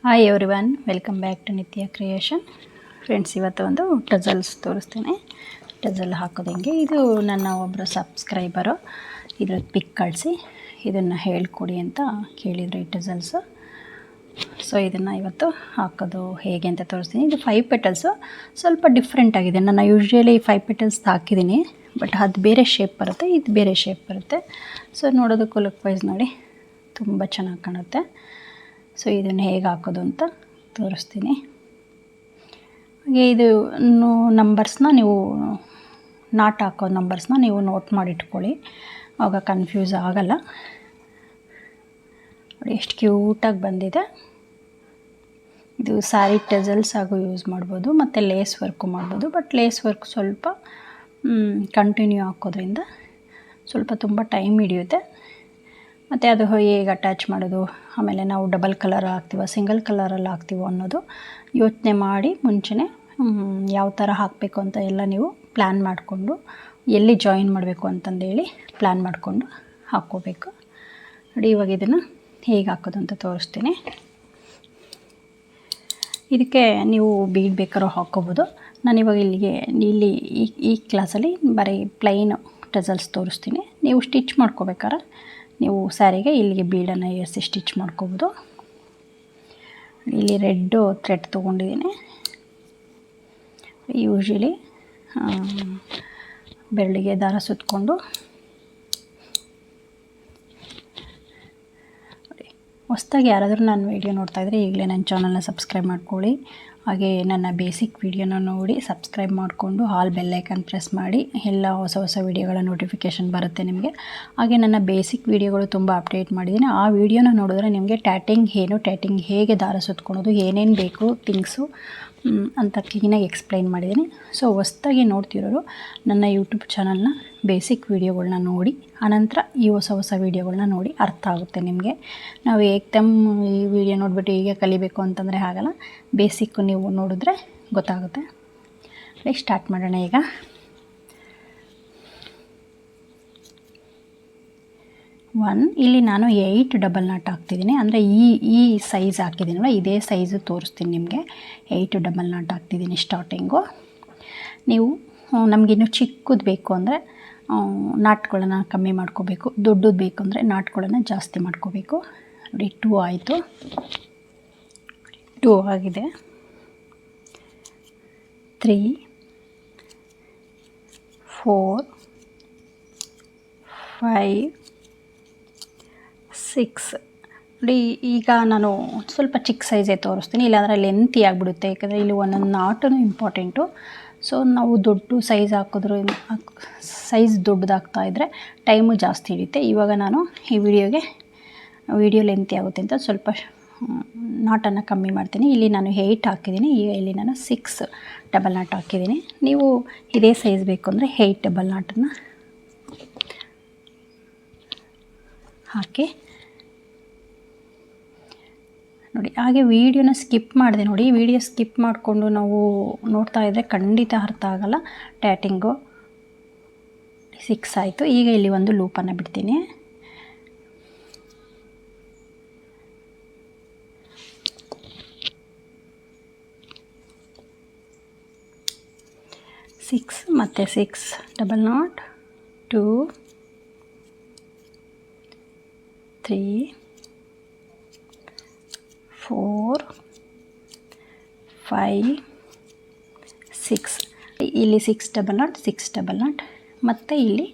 Hi everyone, welcome back to Nitya creation. Friends, ಇವತ್ತು ಒಂದು ಟಜಲ್ಸ್ ತೋರಿಸ್ತೀನಿ. ಟಜಲ್ ಹಾಕೋದು ಹೆಂಗೆ. ಇದು ನನ್ನ ಒಬ್ಬರು ಸಬ್ಸ್ಕ್ರೈಬರು ಇದ್ರ ಪಿಕ್ ಕಳಿಸಿ ಇದನ್ನು ಹೇಳ್ಕೊಡಿ ಅಂತ ಕೇಳಿದರು ಈ ಟಜಲ್ಸು. ಸೊ ಇದನ್ನು ಇವತ್ತು ಹಾಕೋದು ಹೇಗೆ ಅಂತ ತೋರಿಸ್ತೀನಿ. ಇದು 5 ಪೆಟಲ್ಸು, ಸ್ವಲ್ಪ ಡಿಫ್ರೆಂಟ್ ಆಗಿದೆ. ನಾನು ಯೂಶ್ವಲಿ 5 ಪೆಟಲ್ಸ್ ಹಾಕಿದ್ದೀನಿ, ಬಟ್ ಅದು ಬೇರೆ ಶೇಪ್ ಬರುತ್ತೆ, ಇದು ಬೇರೆ ಶೇಪ್ ಬರುತ್ತೆ. ಸೊ ನೋಡೋದಕ್ಕೂ ಲುಕ್ ವೈಸ್ ನೋಡಿ ತುಂಬ ಚೆನ್ನಾಗಿ ಕಾಣುತ್ತೆ. ಸೊ ಇದನ್ನು ಹೇಗೆ ಹಾಕೋದು ಅಂತ ತೋರಿಸ್ತೀನಿ. ಹಾಗೆ ಇದು ನಂಬರ್ಸ್ನ ನೀವು ನಾಟ್ ಹಾಕೋ ನಂಬರ್ಸ್ನ ನೀವು ನೋಟ್ ಮಾಡಿಟ್ಕೊಳ್ಳಿ, ಆವಾಗ ಕನ್ಫ್ಯೂಸ್ ಆಗಲ್ಲ. ನೋಡಿ ಎಷ್ಟು ಕ್ಯೂಟಾಗಿ ಬಂದಿದೆ. ಇದು ಸ್ಯಾರಿ ಟೆಸಲ್ಸ್ ಆಗು ಯೂಸ್ ಮಾಡ್ಬೋದು, ಮತ್ತು ಲೇಸ್ ವರ್ಕು ಮಾಡ್ಬೋದು. ಬಟ್ ಲೇಸ್ ವರ್ಕ್ ಸ್ವಲ್ಪ ಕಂಟಿನ್ಯೂ ಹಾಕೋದ್ರಿಂದ ಸ್ವಲ್ಪ ತುಂಬ ಟೈಮ್ ಹಿಡಿಯುತ್ತೆ. ಮತ್ತು ಅದು ಹೇಗೆ ಅಟ್ಯಾಚ್ ಮಾಡೋದು, ಆಮೇಲೆ ನಾವು ಡಬಲ್ ಕಲರ್ ಹಾಕ್ತೀವೋ ಸಿಂಗಲ್ ಕಲರಲ್ಲಿ ಹಾಕ್ತೀವೋ ಅನ್ನೋದು ಯೋಚನೆ ಮಾಡಿ ಮುಂಚೆನೇ ಯಾವ ಥರ ಹಾಕಬೇಕು ಅಂತ ಎಲ್ಲ ನೀವು ಪ್ಲ್ಯಾನ್ ಮಾಡಿಕೊಂಡು, ಎಲ್ಲಿ ಜಾಯಿನ್ ಮಾಡಬೇಕು ಅಂತಂದೇಳಿ ಪ್ಲ್ಯಾನ್ ಮಾಡಿಕೊಂಡು ಹಾಕ್ಕೋಬೇಕು. ನೋಡಿ, ಇವಾಗ ಇದನ್ನು ಹೇಗೆ ಹಾಕೋದು ಅಂತ ತೋರಿಸ್ತೀನಿ. ಇದಕ್ಕೆ ನೀವು ಬೀಡ್ ಬೇಕಾದ್ರೂ ಹಾಕ್ಕೋಬೋದು. ನಾನಿವಾಗ ಇಲ್ಲಿ ಈ ಕ್ಲಾಸಲ್ಲಿ ಬರೀ ಪ್ಲೈನು ಟಜಲ್ಸ್ ತೋರಿಸ್ತೀನಿ. ನೀವು ಸ್ಟಿಚ್ ಮಾಡ್ಕೋಬೇಕಾದ್ರೆ ನೀವು ಸ್ಯಾರಿಗೆ ಇಲ್ಲಿಗೆ ಬೀಡನ್ನು ಏರಿಸಿ ಸ್ಟಿಚ್ ಮಾಡ್ಕೋಬೋದು. ಇಲ್ಲಿ ರೆಡ್ಡು ಥ್ರೆಡ್ ತೊಗೊಂಡಿದ್ದೀನಿ. ಯೂಶ್ವಲಿ ಬೆರಳಿಗೆ ದಾರ ಸುತ್ತಕೊಂಡು ಹೊಸದಾಗಿ ಯಾರಾದರೂ ನನ್ನ ವೀಡಿಯೋ ನೋಡ್ತಾಯಿದ್ರೆ ಈಗಲೇ ನನ್ನ ಚಾನಲ್ನ ಸಬ್ಸ್ಕ್ರೈಬ್ ಮಾಡ್ಕೊಳ್ಳಿ. ಹಾಗೆ ನನ್ನ ಬೇಸಿಕ್ ವೀಡಿಯೋನ ನೋಡಿ ಸಬ್ಸ್ಕ್ರೈಬ್ ಮಾಡಿಕೊಂಡು ಆಲ್ ಬೆಲ್ ಐಕಾನ್ ಪ್ರೆಸ್ ಮಾಡಿ. ಎಲ್ಲ ಹೊಸ ವೀಡಿಯೋಗಳ ನೋಟಿಫಿಕೇಷನ್ ಬರುತ್ತೆ ನಿಮಗೆ. ಹಾಗೆ ನನ್ನ ಬೇಸಿಕ್ ವೀಡಿಯೋಗಳು ತುಂಬ ಅಪ್ಡೇಟ್ ಮಾಡಿದ್ದೀನಿ. ಆ ವೀಡಿಯೋನ ನೋಡಿದ್ರೆ ನಿಮಗೆ ಟ್ಯಾಟಿಂಗ್ ಹೇಗೆ ದಾರ ಸುತ್ಕೊಳೋದು, ಏನೇನು ಬೇಕು ಥಿಂಗ್ಸು ಅಂತ ಕ್ಲೀನಾಗಿ ಎಕ್ಸ್ಪ್ಲೈನ್ ಮಾಡಿದ್ದೀನಿ. ಸೊ ಹೊಸದಾಗಿ ನೋಡ್ತಿರೋರು ನನ್ನ ಯೂಟ್ಯೂಬ್ ಚಾನಲ್ನ ಬೇಸಿಕ್ ವೀಡಿಯೋಗಳನ್ನ ನೋಡಿ, ಆನಂತರ ಈ ಹೊಸ ವೀಡಿಯೋಗಳನ್ನ ನೋಡಿ ಅರ್ಥ ಆಗುತ್ತೆ ನಿಮಗೆ. ನಾವು ಏಕ್ದಮ್ ಈ ವಿಡಿಯೋ ನೋಡಿಬಿಟ್ಟು ಹೀಗೆ ಕಲಿಬೇಕು ಅಂತಂದರೆ ಆಗಲ್ಲ. ಬೇಸಿಕ್ಕು ನೀವು ನೋಡಿದ್ರೆ ಗೊತ್ತಾಗುತ್ತೆ. ಸ್ಟಾರ್ಟ್ ಮಾಡೋಣ. ಈಗ ಇಲ್ಲಿ ನಾನು 8 ಡಬಲ್ ನಾಟ್ ಹಾಕ್ತಿದ್ದೀನಿ. ಅಂದರೆ ಈ ಸೈಜ್ ಹಾಕಿದ್ದೀನಲ್ಲ, ಇದೇ ಸೈಜು ತೋರಿಸ್ತೀನಿ ನಿಮಗೆ. 8 ಡಬಲ್ ನಾಟ್ ಹಾಕ್ತಿದ್ದೀನಿ ಸ್ಟಾರ್ಟಿಂಗು. ನೀವು ನಮಗಿನ್ನೂ ಚಿಕ್ಕದು ಬೇಕು ಅಂದರೆ ನಾಟ್ಗಳನ್ನು ಕಮ್ಮಿ ಮಾಡ್ಕೋಬೇಕು, ದೊಡ್ಡದು ಬೇಕು ಅಂದರೆ ನಾಟ್ಗಳನ್ನು ಜಾಸ್ತಿ ಮಾಡ್ಕೋಬೇಕು. ನೋಡಿ, 2 ಆಯಿತು, 2 ಆಗಿದೆ. 3 4 5 6 ನೋಡಿ. ಈಗ ನಾನು ಸ್ವಲ್ಪ ಚಿಕ್ಕ ಸೈಜೇ ತೋರಿಸ್ತೀನಿ, ಇಲ್ಲಾಂದರೆ ಲೆಂತಿ ಆಗಿಬಿಡುತ್ತೆ. ಯಾಕಂದರೆ ಇಲ್ಲಿ ಒಂದೊಂದು ನಾಟೂ ಇಂಪಾರ್ಟೆಂಟು. ಸೊ ನಾವು ದೊಡ್ಡ ಸೈಜ್ ಹಾಕಿದ್ರು, ಸೈಜ್ ದೊಡ್ಡದಾಗ್ತಾಯಿದ್ರೆ ಟೈಮು ಜಾಸ್ತಿ ಹಿಡಿಯುತ್ತೆ. ಇವಾಗ ನಾನು ಈ ವಿಡಿಯೋ ಲೆಂತಿ ಆಗುತ್ತೆ ಅಂತ ಸ್ವಲ್ಪ ನಾಟನ್ನು ಕಮ್ಮಿ ಮಾಡ್ತೀನಿ. ಇಲ್ಲಿ ನಾನು 8 ಹಾಕಿದ್ದೀನಿ, ಈಗ ಇಲ್ಲಿ ನಾನು 6 ಡಬಲ್ ನಾಟ್ ಹಾಕಿದ್ದೀನಿ. ನೀವು ಇದೇ ಸೈಜ್ ಬೇಕು ಅಂದರೆ 8 ಡಬಲ್ ನಾಟನ್ನು ಹಾಕಿ ನೋಡಿ. ಹಾಗೆ ವೀಡಿಯೋನ ಸ್ಕಿಪ್ ಮಾಡಿದೆ ನೋಡಿ. ವಿಡಿಯೋ ಸ್ಕಿಪ್ ಮಾಡಿಕೊಂಡು ನಾವು ನೋಡ್ತಾ ಇದ್ದರೆ ಖಂಡಿತ ಅರ್ಥ ಆಗಲ್ಲ. ಟ್ಯಾಟಿಂಗು 6 ಆಯಿತು. ಈಗ ಇಲ್ಲಿ ಒಂದು ಲೂಪನ್ನು ಬಿಡ್ತೀನಿ. ಮತ್ತು 6 ಡಬಲ್ ನಾಟ್, 2 3 4 5 6 ಇಲ್ಲಿ 6 ಡಬಲ್ ನಾಟ್, 6 ಡಬಲ್ ನಾಟ್, ಮತ್ತು ಇಲ್ಲಿ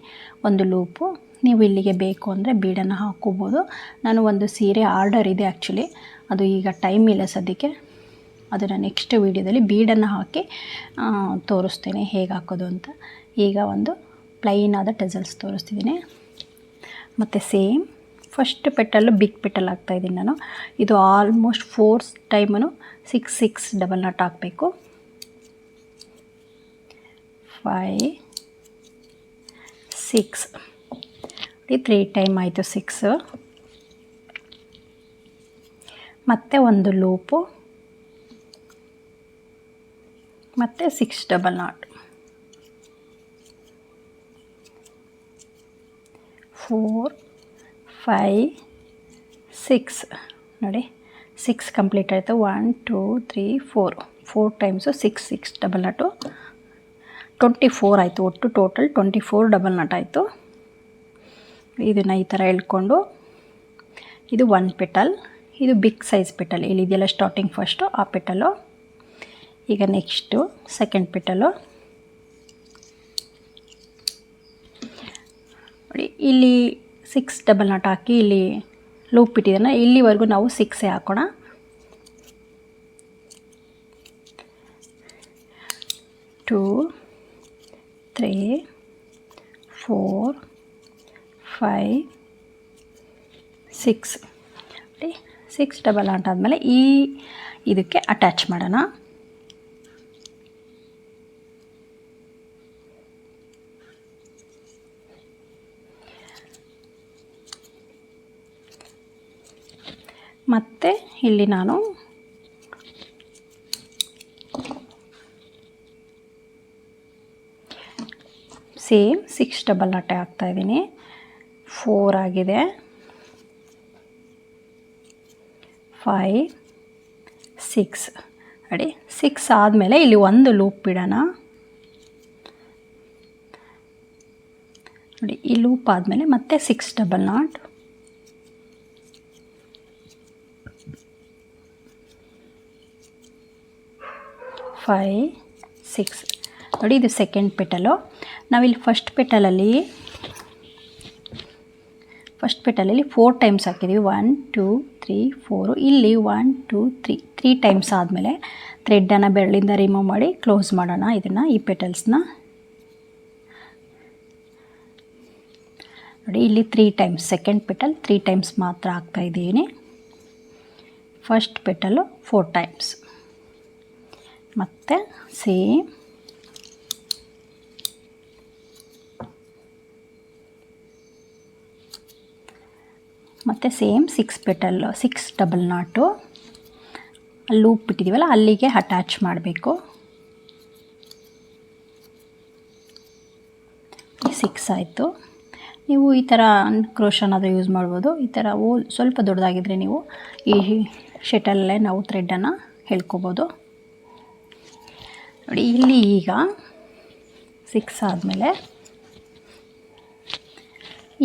ಒಂದು ಲೂಪು. ನೀವು ಇಲ್ಲಿಗೆ ಬೇಕು ಅಂದರೆ ಬೀಡನ್ನು ಹಾಕ್ಕೋಬೋದು. ನಾನು ಒಂದು ಸೀರೆ ಆರ್ಡರ್ ಇದೆ ಆ್ಯಕ್ಚುಲಿ, ಅದು ಈಗ ಟೈಮ್ ಇಲ್ಲ ಸದ್ಯಕ್ಕೆ. ಅದನ್ನು ನೆಕ್ಸ್ಟ್ ವೀಡಿಯೋದಲ್ಲಿ ಬೀಡನ್ನು ಹಾಕಿ ತೋರಿಸ್ತೀನಿ ಹೇಗೆ ಹಾಕೋದು ಅಂತ. ಈಗ ಒಂದು ಪ್ಲೈನ್ ಆದ ಟಜಲ್ಸ್ ತೋರಿಸ್ತಿದ್ದೀನಿ. ಮತ್ತು same first petal big petal ಹಾಕ್ತಾಯಿದ್ದೀನಿ ನಾನು. ಇದು ಆಲ್ಮೋಸ್ಟ್ 4 ಟೈಮು 6 ಡಬಲ್ ನಾಟ್ ಹಾಕಬೇಕು. 5 6 3 ಟೈಮ್ ಆಯಿತು 6. ಮತ್ತು ಒಂದು ಲೂಪು, ಮತ್ತು 6 ಡಬಲ್ ನಾಟ್, 4 5 6 ನೋಡಿ 6 ಕಂಪ್ಲೀಟ್ ಆಯಿತು. 1 2 3 4 ಟೈಮ್ಸು 6 ಡಬಲ್ ನಾಟು 24 ಆಯಿತು. ಒಟ್ಟು ಟೋಟಲ್ 24 ಡಬಲ್ ನಾಟ್ ಆಯಿತು. ಇದನ್ನು ಈ ಥರ ಎಳ್ಕೊಂಡು ಇದು 1 ಪೆಟಲ್, ಇದು ಬಿಗ್ ಸೈಜ್ ಪೆಟಲ್, ಇಲ್ಲಿದೆಯಲ್ಲ ಸ್ಟಾರ್ಟಿಂಗ್ ಫಸ್ಟು ಆ ಪೆಟಲು. ಈಗ ನೆಕ್ಸ್ಟು ಸೆಕೆಂಡ್ ಪೆಟಲು ನೋಡಿ, ಇಲ್ಲಿ 6 ಡಬಲ್ ನಾಟ್ ಹಾಕಿ ಇಲ್ಲಿ ಲೂಪ್ ಇಟ್ಟಿದ್ದಾನೆ, ಇಲ್ಲಿವರೆಗೂ ನಾವು 6 ಹಾಕೋಣ. 2 3 4 5 6 ನೋಡಿ, 6 ಡಬಲ್ ನಾಟ್ ಆದಮೇಲೆ ಈ ಇದಕ್ಕೆ ಅಟ್ಯಾಚ್ ಮಾಡೋಣ. ಮತ್ತು ಇಲ್ಲಿ ನಾನು ಸೇಮ್ 6 ಡಬಲ್ ನಾಟೆ ಹಾಕ್ತಾಯಿದ್ದೀನಿ. 4 ಆಗಿದೆ, 5 6 ನೋಡಿ. 6 ಆದಮೇಲೆ ಇಲ್ಲಿ ಒಂದು ಲೂಪ್ ಬಿಡೋಣ ನೋಡಿ. ಈ ಲೂಪ್ ಆದಮೇಲೆ ಮತ್ತೆ 6 ಡಬಲ್ ನಾಟ್, 5 6 ನೋಡಿ. ಇದು ಸೆಕೆಂಡ್ ಪೆಟಲು. ನಾವಿಲ್ಲಿ ಫಸ್ಟ್ ಪೆಟಲಲ್ಲಿ 4 ಟೈಮ್ಸ್ ಹಾಕಿದ್ದೀವಿ. 1 2 3 4. ಇಲ್ಲಿ 1 2 3 ಟೈಮ್ಸ್ ಆದಮೇಲೆ ಥ್ರೆಡ್ಡನ್ನು ಬೆರಳಿಂದ ರಿಮೂವ್ ಮಾಡಿ ಕ್ಲೋಸ್ ಮಾಡೋಣ. ಇದನ್ನು ಈ ಪೆಟಲ್ಸ್ನ ನೋಡಿ, ಇಲ್ಲಿ 3 ಟೈಮ್ಸ್, ಸೆಕೆಂಡ್ ಪೆಟಲ್ 3 ಟೈಮ್ಸ್ ಮಾತ್ರ ಹಾಕ್ತಾಯಿದ್ದೀನಿ. First petal 4 times. ಮತ್ತು ಸೇಮ್ ಮತ್ತು ಸೇಮ್ 6 ಪೆಟಲ್ಲು 6 ಡಬಲ್ ನಾಟು ಲೂಪ್ ಬಿಟ್ಟಿದ್ದೀವಲ್ಲ ಅಲ್ಲಿಗೆ ಅಟ್ಯಾಚ್ ಮಾಡಬೇಕು. 6 ಆಯಿತು. ನೀವು ಈ ಥರ ಕ್ರೋಶನಾದರೂ ಯೂಸ್ ಮಾಡ್ಬೋದು. ಈ ಥರ ಸ್ವಲ್ಪ ದೊಡ್ಡದಾಗಿದ್ದರೆ ನೀವು ಈ ಶೆಟಲ್ಲೇ ನಾವು ಥ್ರೆಡ್ಡನ್ನು ಎಳ್ಕೊಬೋದು ನೋಡಿ. ಇಲ್ಲಿ ಈಗ 6 ಆದಮೇಲೆ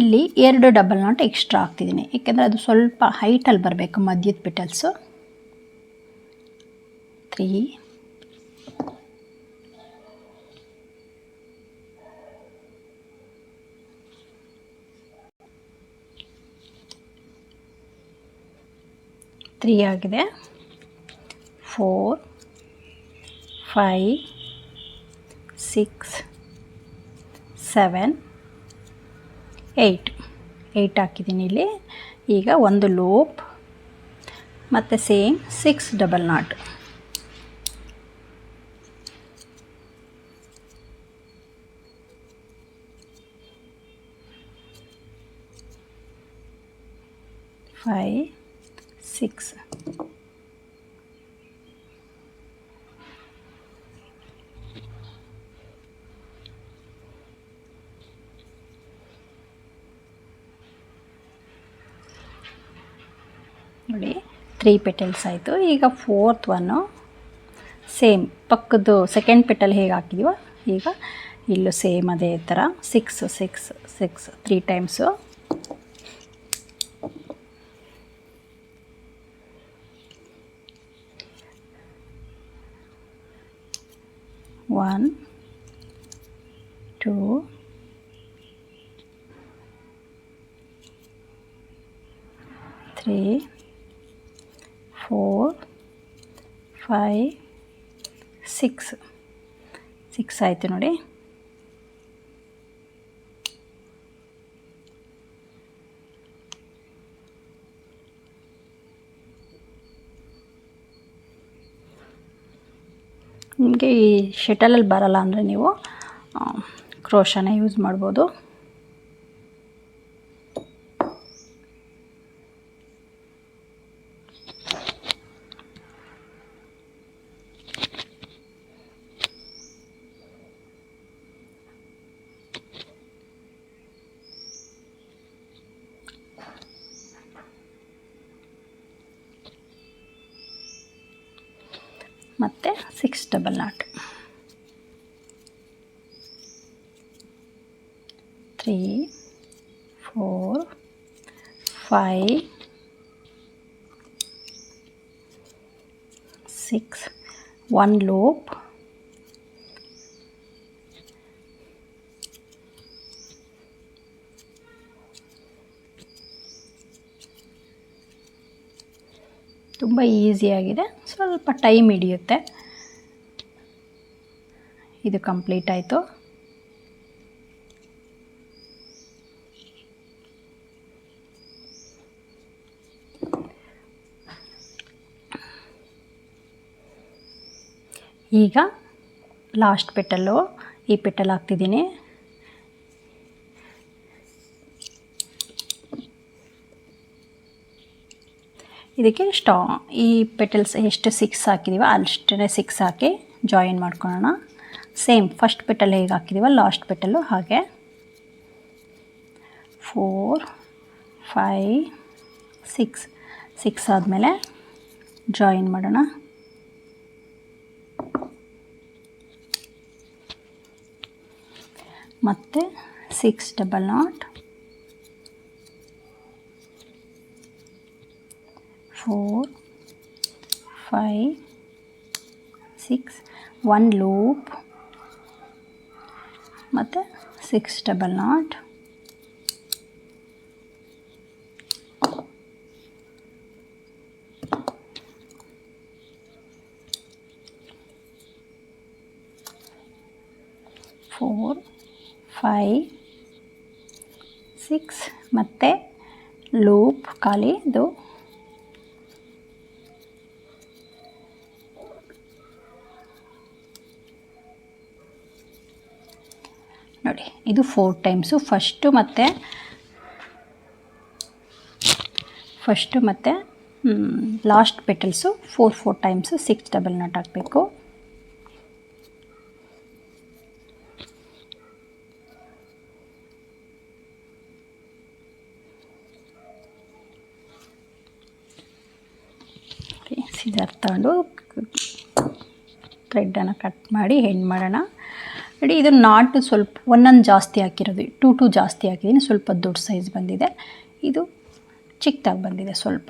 ಇಲ್ಲಿ 2 ಡಬಲ್ ನಾಟ್ ಎಕ್ಸ್ಟ್ರಾ ಹಾಕ್ತಿದ್ದೀನಿ, ಏಕೆಂದರೆ ಅದು ಸ್ವಲ್ಪ ಹೈಟಲ್ಲಿ ಬರಬೇಕು ಮಧ್ಯದ ಪೆಟಲ್ಸು. 3 3 ಆಗಿದೆ. 4 5 6 7 8 ಹಾಕಿದ್ದೀನಿ ಇಲ್ಲಿ. ಈಗ ಒಂದು ಲೂಪ್ ಮತ್ತು ಸೇಮ್ 6 ಡಬಲ್ ನಾಟ್. ಫೈವ್ 6 ನೋಡಿ. 3 ಪೆಟಲ್ಸ್ ಆಯಿತು. ಈಗ 4th ಒನ್ನು ಸೇಮ್ ಪಕ್ಕದ್ದು ಸೆಕೆಂಡ್ ಪೆಟಲ್ ಹೇಗೆ ಹಾಕಿದೀವೋ ಈಗ ಇಲ್ಲೂ ಸೇಮ್ ಅದೇ ಥರ 6 6 6 3 ಟೈಮ್ಸು. 1 2 3 4 5 6 ಆಯಿತು ನೋಡಿ. ನಿಮಗೆ ಈ ಶಟಲಲ್ಲಿ ಬರಲ್ಲ ಅಂದರೆ ನೀವು ಕ್ರೋಶನ ಯೂಸ್ ಮಾಡ್ಬೋದು. ಮತ್ತು 6 ಡಬಲ್ ನಾಟ್, 3 4 5 6, 1 loop, ತುಂಬ ಈಸಿಯಾಗಿದೆ, ಸ್ವಲ್ಪ ಟೈಮ್ ಹಿಡಿಯುತ್ತೆ. ಇದು ಕಂಪ್ಲೀಟ್ ಆಯಿತು. ಈಗ ಲಾಸ್ಟ್ ಪೆಟಲ್ಲು, ಈ ಪೆಟಲ್ ಹಾಕ್ತಿದ್ದೀನಿ. ಇದಕ್ಕೆ ಈ ಪೆಟಲ್ಸ್ ಎಷ್ಟು 6 ಹಾಕಿದ್ದೀವೋ ಅಷ್ಟೇ 6 ಹಾಕಿ ಜಾಯಿನ್ ಮಾಡ್ಕೊಳ್ಳೋಣ. ಸೇಮ್ ಫಸ್ಟ್ ಪೆಟಲ್ ಹೇಗೆ ಹಾಕಿದ್ದೀವೋ ಲಾಸ್ಟ್ ಪೆಟಲ್ಲು ಹಾಗೆ 4 5 6 ಆದಮೇಲೆ ಜಾಯಿನ್ ಮಾಡೋಣ. ಮತ್ತು 6 ಡಬಲ್ ನಾಟ್, 4 5 6, 1 ಲೂಪ್ ಮತ್ತು 6 ಡಬಲ್ ನಾಟ್, 4 5 6 ಮತ್ತು ಲೂಪ್ ಖಾಲಿ ಇದು. ನೋಡಿ ಇದು 4 ಟೈಮ್ಸು. ಫಸ್ಟು ಮತ್ತು last petals 4 times 6 double not ಹಾಕಬೇಕು. ಸಿಜರ್ ತಗೊಂಡು ಥ್ರೆಡ್ಡನ್ನು ಕಟ್ ಮಾಡಿ ಹೆಂಡ್ ಮಾಡೋಣ. ನೋಡಿ ಇದು ನಾಟು ಸ್ವಲ್ಪ ಒಂದೊಂದು ಜಾಸ್ತಿ ಹಾಕಿರೋದು, 2 ಜಾಸ್ತಿ ಹಾಕಿದ್ದೀನಿ, ಸ್ವಲ್ಪ ದೊಡ್ಡ ಸೈಜ್ ಬಂದಿದೆ. ಇದು ಚಿಕ್ಕದಾಗಿ ಬಂದಿದೆ ಸ್ವಲ್ಪ.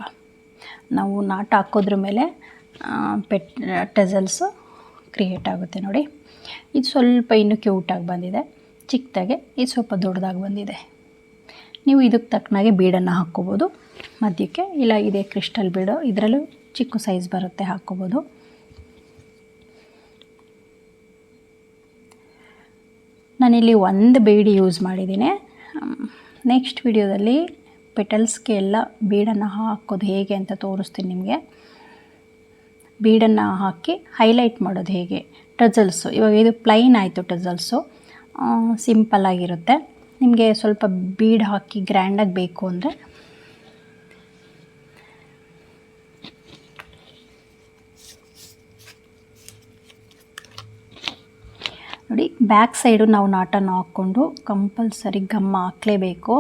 ನಾವು ನಾಟು ಹಾಕೋದ್ರ ಮೇಲೆ ಟೆಸಲ್ಸು ಕ್ರಿಯೇಟ್ ಆಗುತ್ತೆ ನೋಡಿ. ಇದು ಸ್ವಲ್ಪ ಇನ್ನೂ ಕ್ಯೂಟಾಗಿ ಬಂದಿದೆ ಚಿಕ್ಕದಾಗೆ, ಇದು ಸ್ವಲ್ಪ ದೊಡ್ಡದಾಗಿ ಬಂದಿದೆ. ನೀವು ಇದಕ್ಕೆ ತಕ್ಕನಾಗೆ ಬೀಡನ್ನು ಹಾಕ್ಕೋಬೋದು ಮಧ್ಯಕ್ಕೆ, ಇಲ್ಲ ಇದೇ ಕ್ರಿಸ್ಟಲ್ ಬೀಡು, ಇದರಲ್ಲೂ ಚಿಕ್ಕ ಸೈಜ್ ಬರುತ್ತೆ, ಹಾಕ್ಕೋಬೋದು. ನಾನಿಲ್ಲಿ ಒಂದು ಬೀಡ್ ಯೂಸ್ ಮಾಡಿದ್ದೀನಿ. ನೆಕ್ಸ್ಟ್ ವಿಡಿಯೋದಲ್ಲಿ ಪೆಟಲ್ಸ್ಗೆ ಎಲ್ಲ ಬೀಡನ್ನು ಹಾಕೋದು ಹೇಗೆ ಅಂತ ತೋರಿಸ್ತೀನಿ ನಿಮಗೆ. ಬೀಡನ್ನು ಹಾಕಿ ಹೈಲೈಟ್ ಮಾಡೋದು ಹೇಗೆ, ಟಜಲ್ಸು. ಇವಾಗ ಇದು ಪ್ಲೈನ್ ಆಯಿತು ಟಜಲ್ಸು, ಸಿಂಪಲ್ಲಾಗಿರುತ್ತೆ. ನಿಮಗೆ ಸ್ವಲ್ಪ ಬೀಡ್ ಹಾಕಿ ಗ್ರ್ಯಾಂಡಾಗಿ ಬೇಕು ಅಂದರೆ ನೋಡಿ, ಬ್ಯಾಕ್ ಸೈಡು ನಾವು ನಾಟನ್ನು ಹಾಕ್ಕೊಂಡು ಕಂಪಲ್ಸರಿ ಗಮ್ ಹಾಕಲೇಬೇಕು.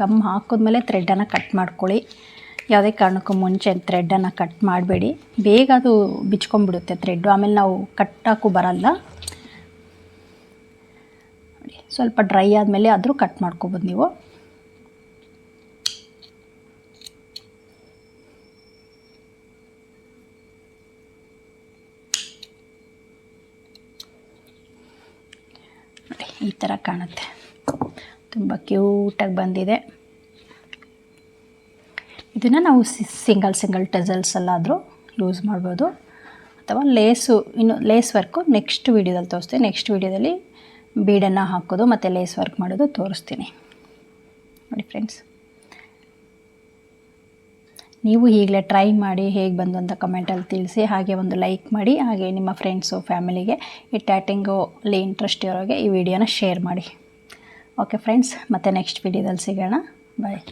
ಗಮ್ ಹಾಕಿದ್ಮೇಲೆ ಥ್ರೆಡ್ಡನ್ನು ಕಟ್ ಮಾಡ್ಕೊಳ್ಳಿ. ಯಾವುದೇ ಕಾರಣಕ್ಕೂ ಮುಂಚೆ ಥ್ರೆಡ್ಡನ್ನು ಕಟ್ ಮಾಡಬೇಡಿ, ಬೇಗ ಅದು ಬಿಚ್ಕೊಂಡ್ಬಿಡುತ್ತೆ ಥ್ರೆಡ್ಡು, ಆಮೇಲೆ ನಾವು ಕಟ್ಟಾಕು ಬರಲ್ಲ. ಸ್ವಲ್ಪ ಡ್ರೈ ಆದಮೇಲೆ ಆದರೂ ಕಟ್ ಮಾಡ್ಕೊಬೋದು ನೀವು. ಈ ಥರ ಕಾಣುತ್ತೆ, ತುಂಬ ಕ್ಯೂಟಾಗಿ ಬಂದಿದೆ. ಇದನ್ನು ನಾವು ಸಿಂಗಲ್ ಟೆಸಲ್ಸಲ್ಲಾದರೂ ಯೂಸ್ ಮಾಡ್ಬೋದು, ಅಥವಾ ಇನ್ನು ಲೇಸ್ ವರ್ಕು ನೆಕ್ಸ್ಟ್ ವೀಡಿಯೋದಲ್ಲಿ ತೋರಿಸ್ತೀನಿ. ನೆಕ್ಸ್ಟ್ ವೀಡಿಯೋದಲ್ಲಿ ಬೀಡನ್ನು ಹಾಕೋದು ಮತ್ತು ಲೇಸ್ ವರ್ಕ್ ಮಾಡೋದು ತೋರಿಸ್ತೀನಿ ನೋಡಿ ಫ್ರೆಂಡ್ಸ್. ನೀವು ಈಗಲೇ ಟ್ರೈ ಮಾಡಿ ಹೇಗೆ ಬಂದು ಅಂತ ಕಮೆಂಟಲ್ಲಿ ತಿಳಿಸಿ. ಹಾಗೆ ಒಂದು ಲೈಕ್ ಮಾಡಿ, ಹಾಗೆ ನಿಮ್ಮ ಫ್ರೆಂಡ್ಸು ಫ್ಯಾಮಿಲಿಗೆ ಈ ಟ್ಯಾಟಿಂಗು ಅಲ್ಲಿ ಇಂಟ್ರೆಸ್ಟ್ ಇರೋರಿಗೆ ಈ ವಿಡಿಯೋನ ಶೇರ್ ಮಾಡಿ. ಓಕೆ ಫ್ರೆಂಡ್ಸ್, ಮತ್ತೆ ನೆಕ್ಸ್ಟ್ ವಿಡಿಯೋದಲ್ಲಿ ಸಿಗೋಣ. ಬಾಯ್.